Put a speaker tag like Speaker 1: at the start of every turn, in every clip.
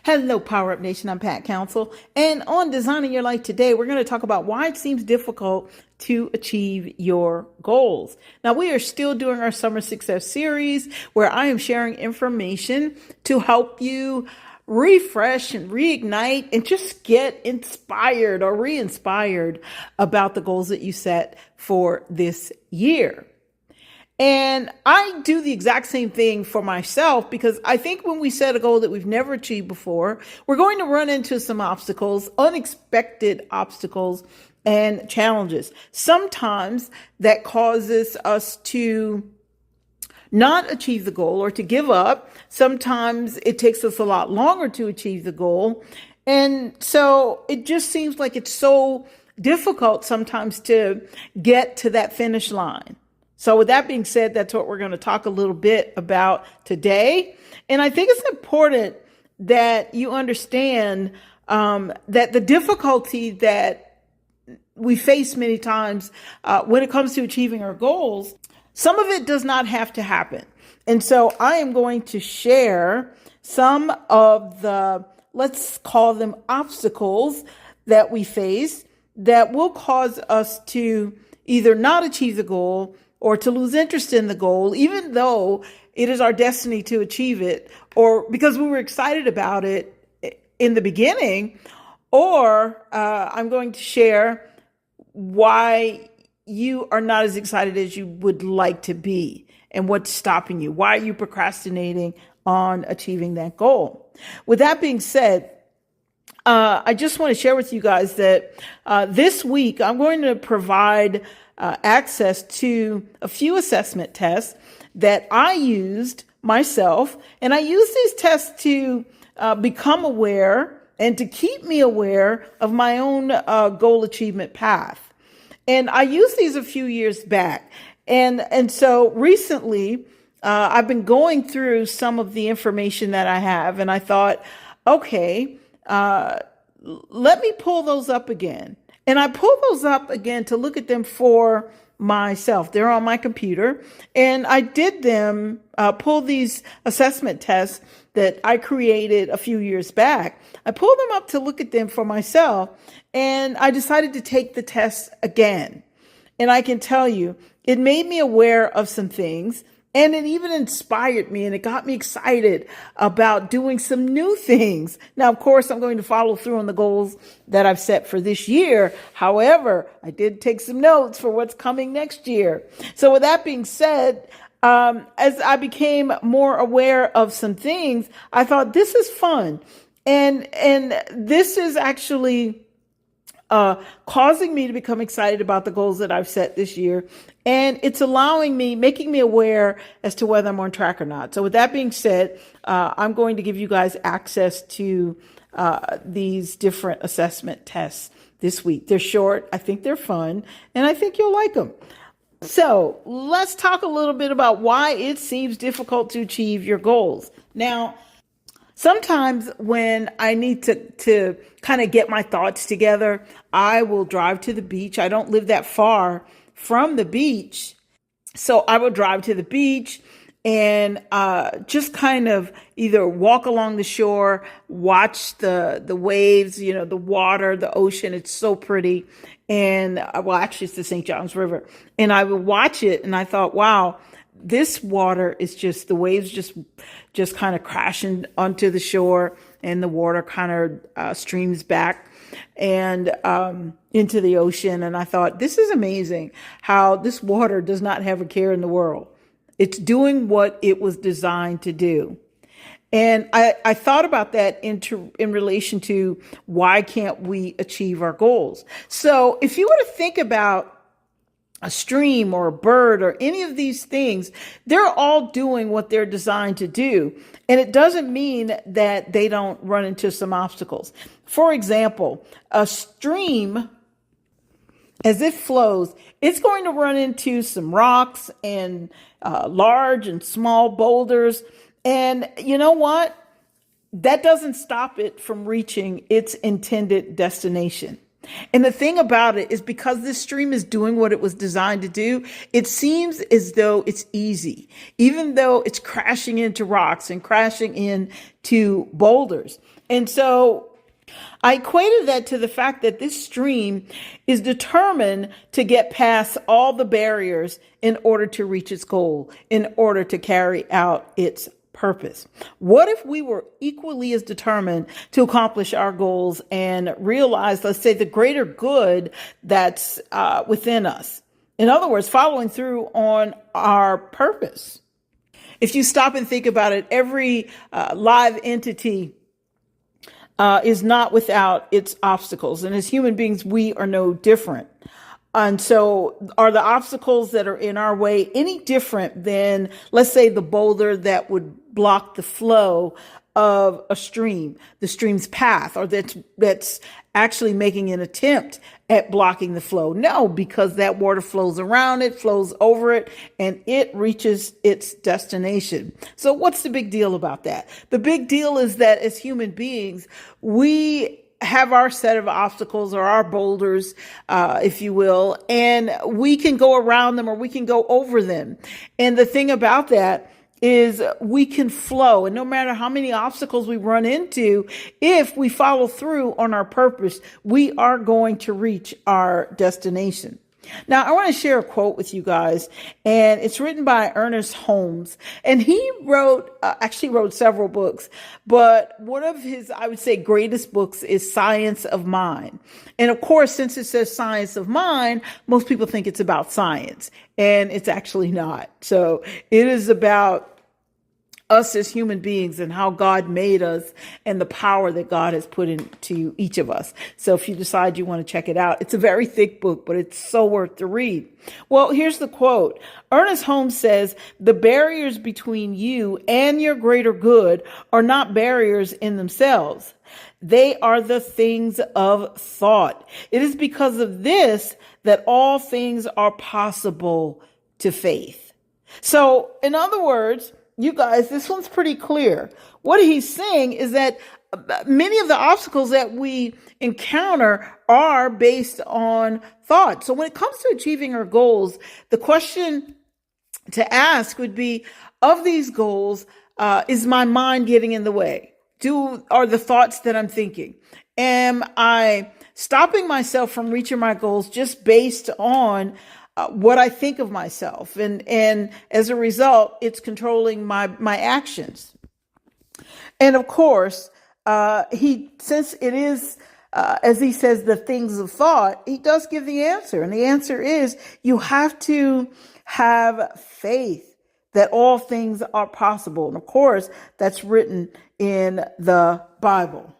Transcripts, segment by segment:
Speaker 1: Hello, Power Up Nation. I'm Pat Council. And on Designing Your Life today, we're going to talk about why it seems difficult to achieve your goals. Now, we are still doing our Summer Success Series where I am sharing information to help you refresh and reignite and just get inspired or re-inspired about the goals that you set for this year. And I do the exact same thing for myself because I think when we set a goal that we've never achieved before, we're going to run into some obstacles, unexpected obstacles and challenges. Sometimes that causes us to not achieve the goal or to give up. Sometimes it takes us a lot longer to achieve the goal. And so it just seems like it's so difficult sometimes to get to that finish line. So with that being said, that's what we're going to talk a little bit about today. And I think it's important that you understand that the difficulty that we face many times when it comes to achieving our goals, some of it does not have to happen. And so I am going to share some of the, let's call them obstacles that we face that will cause us to either not achieve the goal or to lose interest in the goal, even though it is our destiny to achieve it, or because we were excited about it in the beginning, or I'm going to share why you are not as excited as you would like to be and what's stopping you. Why are you procrastinating on achieving that goal? With that being said, I just want to share with you guys that this week I'm going to provide access to a few assessment tests that I used myself. And I use these tests to become aware and to keep me aware of my own goal achievement path. And I used these a few years back. And so recently, I've been going through some of the information that I have. And I thought, okay, let me pull those up again. And I pulled those up again to look at them for myself. They're on my computer. And I did them, pull these assessment tests that I created a few years back. I pulled them up to look at them for myself. And I decided to take the test again. And I can tell you, it made me aware of some things. And it even inspired me and it got me excited about doing some new things. Now, of course, I'm going to follow through on the goals that I've set for this year. However, I did take some notes for what's coming next year. So with that being said, as I became more aware of some things, I thought this is fun. And this is actually causing me to become excited about the goals that I've set this year. And it's making me aware as to whether I'm on track or not. So with that being said, I'm going to give you guys access to these different assessment tests this week. They're short. I think they're fun and I think you'll like them. So let's talk a little bit about why it seems difficult to achieve your goals. Now, sometimes when I need to kind of get my thoughts together, I will drive to the beach. I don't live that far from the beach. So I will drive to the beach and just kind of either walk along the shore, watch the waves, the water, the ocean. It's so pretty. And well, actually it's the St. Johns River. And I would watch it and I thought, wow, this water is just, the waves just kind of crashing onto the shore and the water kind of streams back and into the ocean. And I thought, this is amazing how this water does not have a care in the world. It's doing what it was designed to do. And I thought about that in relation to why can't we achieve our goals? So if you were to think about a stream or a bird or any of these things, they're all doing what they're designed to do. And it doesn't mean that they don't run into some obstacles. For example, a stream, as it flows, it's going to run into some rocks and large and small boulders. And you know what? That doesn't stop it from reaching its intended destination. And the thing about it is because this stream is doing what it was designed to do, it seems as though it's easy, even though it's crashing into rocks and crashing into boulders. And so I equated that to the fact that this stream is determined to get past all the barriers in order to reach its goal, in order to carry out its purpose. What if we were equally as determined to accomplish our goals and realize, let's say, the greater good that's within us? In other words, following through on our purpose. If you stop and think about it, every live entity is not without its obstacles. And as human beings, we are no different. And so are the obstacles that are in our way any different than, let's say, the boulder that would block the flow of a stream, the stream's path, or that's actually making an attempt at blocking the flow? No, because that water flows around it, flows over it, and it reaches its destination. So what's the big deal about that? The big deal is that as human beings, we have our set of obstacles or our boulders, if you will, and we can go around them or we can go over them. And the thing about that is we can flow. And no matter how many obstacles we run into, if we follow through on our purpose, we are going to reach our destination. Now, I want to share a quote with you guys, and it's written by Ernest Holmes. And he actually wrote several books, but one of his, I would say, greatest books is Science of Mind. And of course, since it says Science of Mind, most people think it's about science, and it's actually not. So it is about us as human beings and how God made us and the power that God has put into each of us. So if you decide you want to check it out, it's a very thick book, but it's so worth the read. Well, here's the quote. Ernest Holmes says, "The barriers between you and your greater good are not barriers in themselves. They are the things of thought. It is because of this that all things are possible to faith." So in other words, you guys, this one's pretty clear. What he's saying is that many of the obstacles that we encounter are based on thought. So when it comes to achieving our goals, the question to ask would be, of these goals, is my mind getting in the way? Are the thoughts that I'm thinking? Am I stopping myself from reaching my goals just based on what I think of myself? And as a result, it's controlling my actions. And of course, since it is, as he says, the things of thought, he does give the answer. And the answer is you have to have faith that all things are possible. And of course, that's written in the Bible,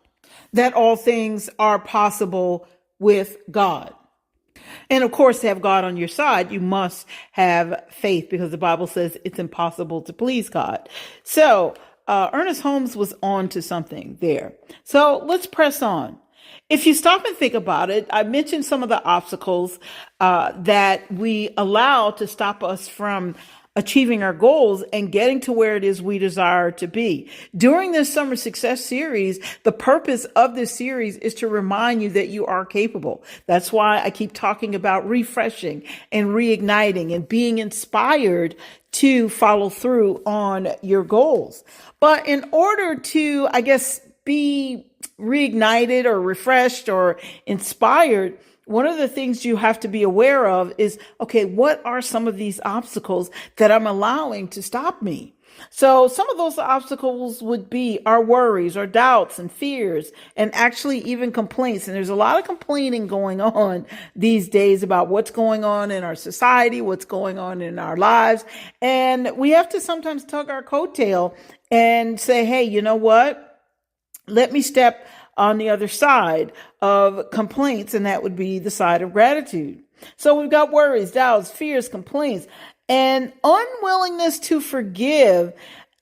Speaker 1: that all things are possible with God. And of course, to have God on your side, you must have faith, because the Bible says it's impossible to please God. So Ernest Holmes was on to something there. So let's press on. If you stop and think about it, I mentioned some of the obstacles that we allow to stop us from achieving our goals and getting to where it is we desire to be. During this Summer Success Series, the purpose of this series is to remind you that you are capable. That's why I keep talking about refreshing and reigniting and being inspired to follow through on your goals. But in order to, I guess, be reignited or refreshed or inspired, one of the things you have to be aware of is, okay, what are some of these obstacles that I'm allowing to stop me? So some of those obstacles would be our worries, our doubts and fears, and actually even complaints. And there's a lot of complaining going on these days about what's going on in our society, what's going on in our lives. And we have to sometimes tug our coattail and say, hey, you know what? Let me step on the other side of complaints, and that would be the side of gratitude. So we've got worries, doubts, fears, complaints, and unwillingness to forgive.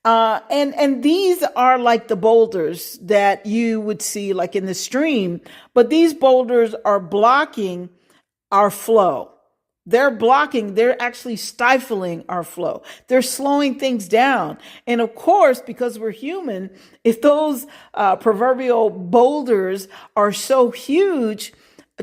Speaker 1: And these are like the boulders that you would see like in the stream, but these boulders are blocking our flow. They're actually stifling our flow. They're slowing things down. And of course, because we're human, if those proverbial boulders are so huge,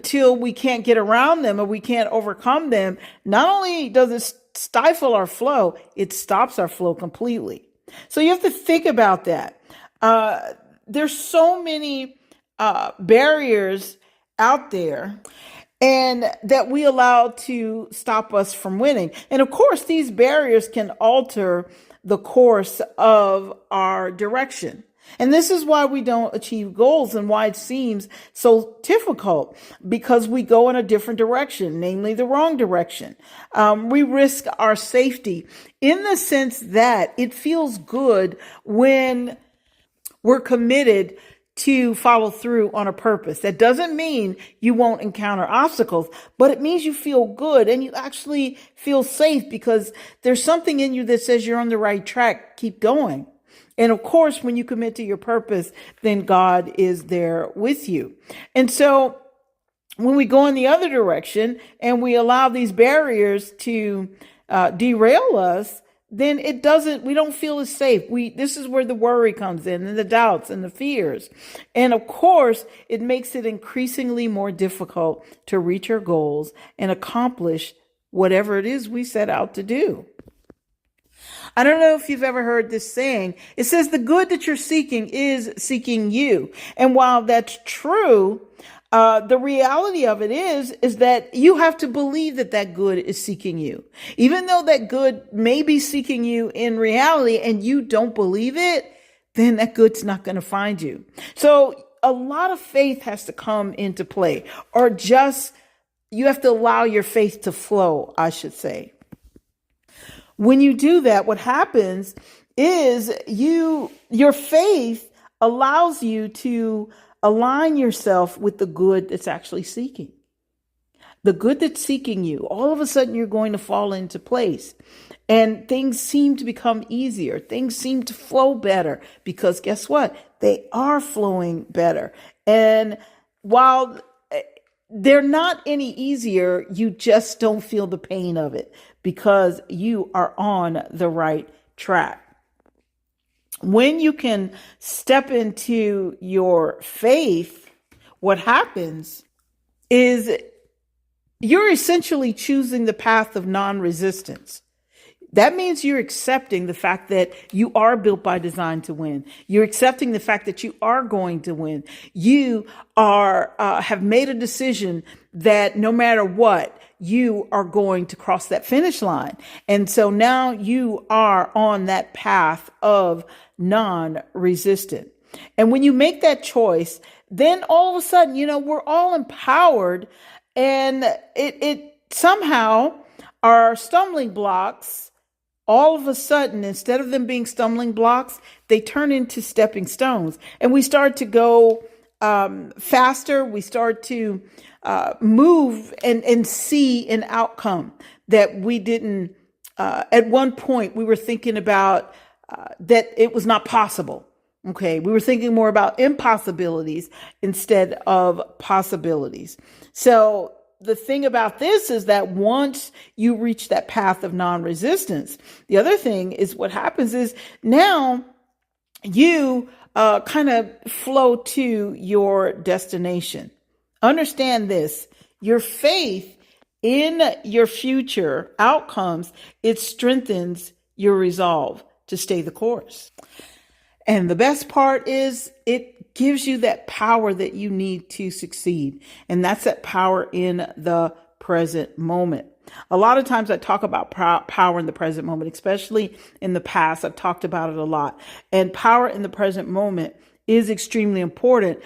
Speaker 1: till we can't get around them or we can't overcome them, not only does it stifle our flow, it stops our flow completely. So you have to think about that. There's so many barriers out there and that we allow to stop us from winning. And of course, these barriers can alter the course of our direction. And this is why we don't achieve goals and why it seems so difficult, because we go in a different direction, namely the wrong direction. We risk our safety in the sense that it feels good when we're committed to follow through on a purpose. That doesn't mean you won't encounter obstacles, but it means you feel good and you actually feel safe because there's something in you that says you're on the right track. Keep going. And of course, when you commit to your purpose, then God is there with you. And so when we go in the other direction and we allow these barriers to derail us, then we don't feel as safe. This is where the worry comes in and the doubts and the fears. And of course, it makes it increasingly more difficult to reach our goals and accomplish whatever it is we set out to do. I don't know if you've ever heard this saying. It says the good that you're seeking is seeking you. And while that's true, the reality of it is that you have to believe that that good is seeking you. Even though that good may be seeking you in reality and you don't believe it, then that good's not going to find you. So a lot of faith has to come into play, or just you have to allow your faith to flow, I should say. When you do that, what happens is your faith allows you to align yourself with the good that's actually seeking. The good that's seeking you, all of a sudden you're going to fall into place. And things seem to become easier. Things seem to flow better because guess what? They are flowing better. And while they're not any easier, you just don't feel the pain of it because you are on the right track. When you can step into your faith, what happens is you're essentially choosing the path of non-resistance. That means you're accepting the fact that you are built by design to win. You're accepting the fact that you are going to win. You have made a decision that no matter what, you are going to cross that finish line. And so now you are on that path of non-resistant. And when you make that choice, then all of a sudden, we're all empowered, and it somehow our stumbling blocks, all of a sudden, instead of them being stumbling blocks, they turn into stepping stones. And we start to go faster. We start to move and see an outcome that we didn't. At one point, we were thinking about that it was not possible. Okay, we were thinking more about impossibilities instead of possibilities. So the thing about this is that once you reach that path of non-resistance, the other thing is what happens is now you kind of flow to your destination. Understand this, your faith in your future outcomes, it strengthens your resolve to stay the course. And the best part is it gives you that power that you need to succeed. And that's that power in the present moment. A lot of times I talk about power in the present moment, especially in the past. I've talked about it a lot. And power in the present moment is extremely important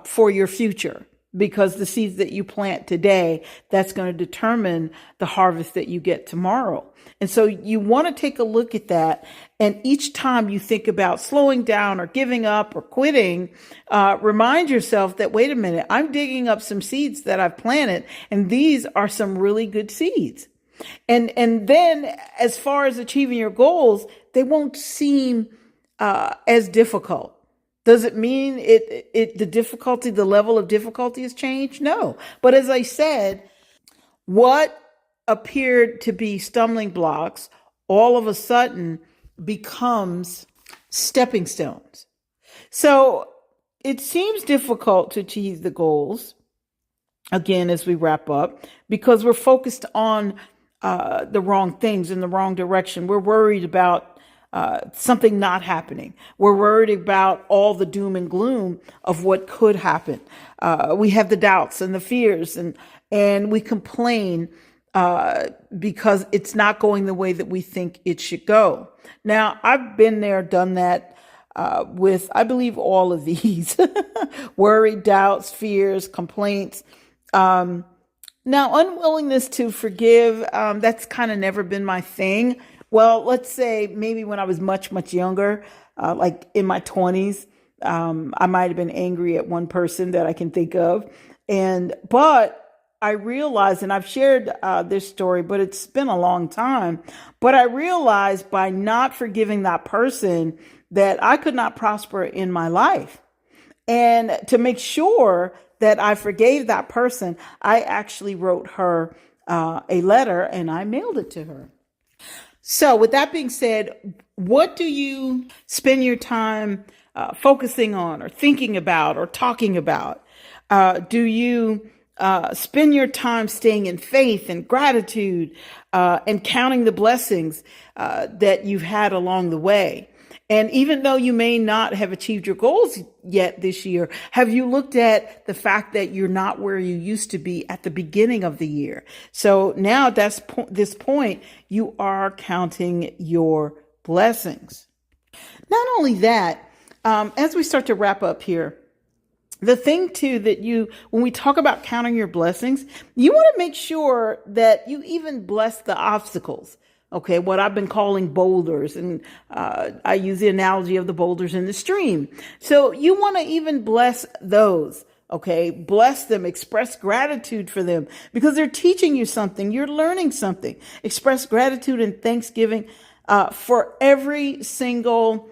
Speaker 1: for your future, because the seeds that you plant today, that's going to determine the harvest that you get tomorrow. And so you want to take a look at that. And each time you think about slowing down or giving up or quitting, remind yourself that, wait a minute, I'm digging up some seeds that I've planted, and these are some really good seeds. And then as far as achieving your goals, they won't seem as difficult. Does it mean the level of difficulty has changed? No. But as I said, what appeared to be stumbling blocks all of a sudden becomes stepping stones. So it seems difficult to achieve the goals, again as we wrap up, because we're focused on the wrong things in the wrong direction. We're worried about something not happening. We're worried about all the doom and gloom of what could happen. We have the doubts and the fears, and we complain because it's not going the way that we think it should go. Now, I've been there, done that with, I believe, all of these worry, doubts, fears, complaints. Now, unwillingness to forgive, that's kind of never been my thing. Well, let's say maybe when I was much, much younger, like in my 20s, I might have been angry at one person that I can think of. But I realized, and I've shared this story, but it's been a long time, but I realized by not forgiving that person that I could not prosper in my life. And to make sure that I forgave that person, I actually wrote her a letter and I mailed it to her. So with that being said, what do you spend your time focusing on or thinking about or talking about? Do you spend your time staying in faith and gratitude and counting the blessings that you've had along the way? And even though you may not have achieved your goals yet this year, have you looked at the fact that you're not where you used to be at the beginning of the year? So now at this point, you are counting your blessings. Not only that, as we start to wrap up here, the thing too that when we talk about counting your blessings, you want to make sure that you even bless the obstacles. Okay, what I've been calling boulders, and I use the analogy of the boulders in the stream. So you want to even bless those. Okay, bless them, express gratitude for them because they're teaching you something. You're learning something. Express gratitude and thanksgiving for every single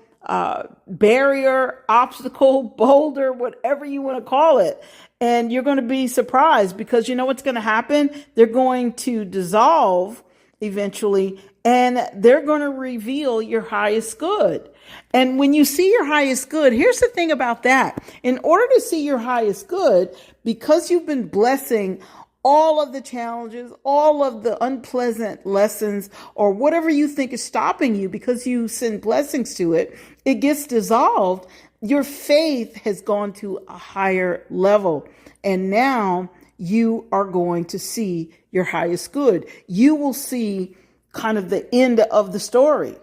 Speaker 1: barrier, obstacle, boulder, whatever you want to call it. And you're going to be surprised because you know what's going to happen? They're going to dissolve eventually, and they're going to reveal your highest good. And when you see your highest good, here's the thing about that. In order to see your highest good, because you've been blessing all of the challenges, all of the unpleasant lessons, or whatever you think is stopping you because you send blessings to it, it gets dissolved. Your faith has gone to a higher level. And now you are going to see your highest good. You will see kind of the end of the story.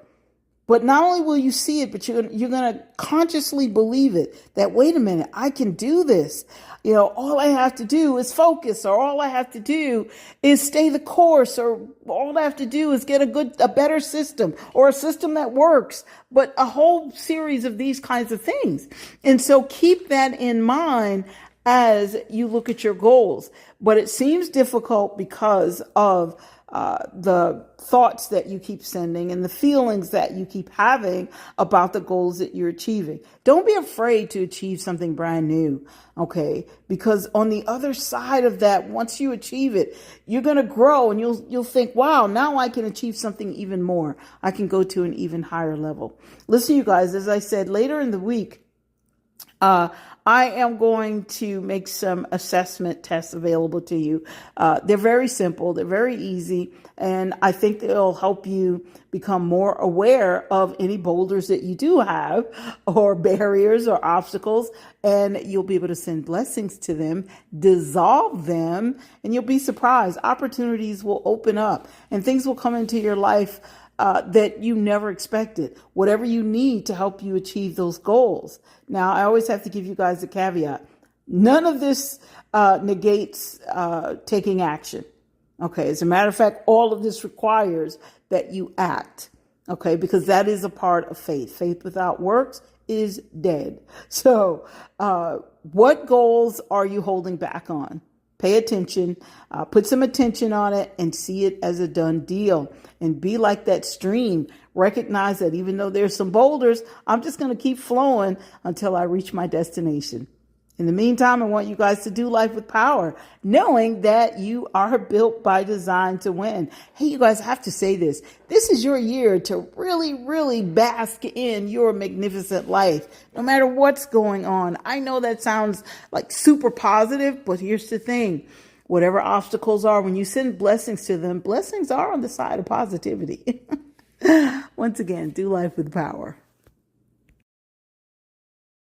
Speaker 1: But not only will you see it, but you're going to consciously believe it that, wait a minute, I can do this. You know, all I have to do is focus, or all I have to do is stay the course, or all I have to do is get a better system, or a system that works, but a whole series of these kinds of things. And so keep that in mind as you look at your goals. But it seems difficult because of the thoughts that you keep sending and the feelings that you keep having about the goals that you're achieving. Don't be afraid to achieve something brand new, okay? Because on the other side of that, once you achieve it, you're going to grow and you'll think, wow, now I can achieve something even more. I can go to an even higher level. Listen, you guys, as I said, later in the week, I am going to make some assessment tests available to you. They're very simple. They're very easy. And I think they'll help you become more aware of any boulders that you do have, or barriers or obstacles. And you'll be able to send blessings to them, dissolve them, and you'll be surprised. Opportunities will open up and things will come into your life that you never expected, whatever you need to help you achieve those goals. Now, I always have to give you guys a caveat. None of this negates taking action. Okay, as a matter of fact, all of this requires that you act. Okay, because that is a part of faith. Faith without works is dead. So what goals are you holding back on? Pay attention, put some attention on it, and see it as a done deal. And be like that stream. Recognize that even though there's some boulders, I'm just going to keep flowing until I reach my destination. In the meantime, I want you guys to do life with power, knowing that you are built by design to win. Hey, you guys, I have to say this. This is your year to really, really bask in your magnificent life, no matter what's going on. I know that sounds like super positive, but here's the thing. Whatever obstacles are, when you send blessings to them, blessings are on the side of positivity. Once again, do life with power.